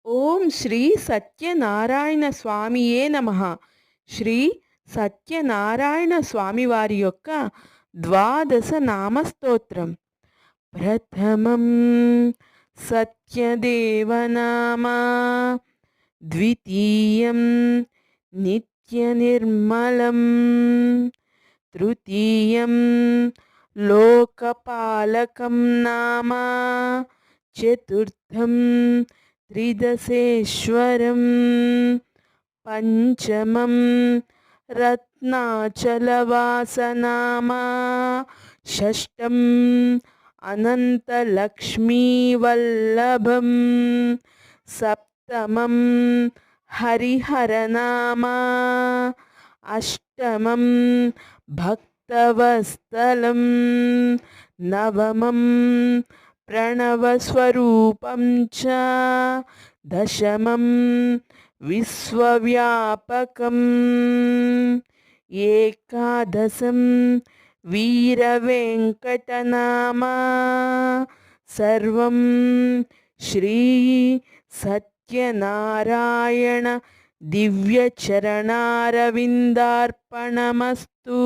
ఓం శ్రీ సత్యనారాయణ స్వామియే నమః. శ్రీ సత్యనారాయణ స్వామి వారి యొక్క ద్వాదశ నామస్తోత్రం. ప్రథమం సత్యదేవనామా, ద్వితీయం నిత్యనిర్మలం, తృతీయం లోకపాలకం నామా, చతుర్థం త్రిదశేశ్వరం, పంచమం రత్నాచలవాసనామా, షష్టం అనంతలక్ష్మీవల్లభం, సప్తమం హరిహరనామా, అష్టమం భక్తవత్సలం, నవమం ప్రణవస్వరూపం చ, దశమం విశ్వవ్యాపకం, ఏకాదశం వీరవేంకటనామా. సర్వం శ్రీ సత్యనారాయణ దివ్యచరణారవిందార్పణమస్తు.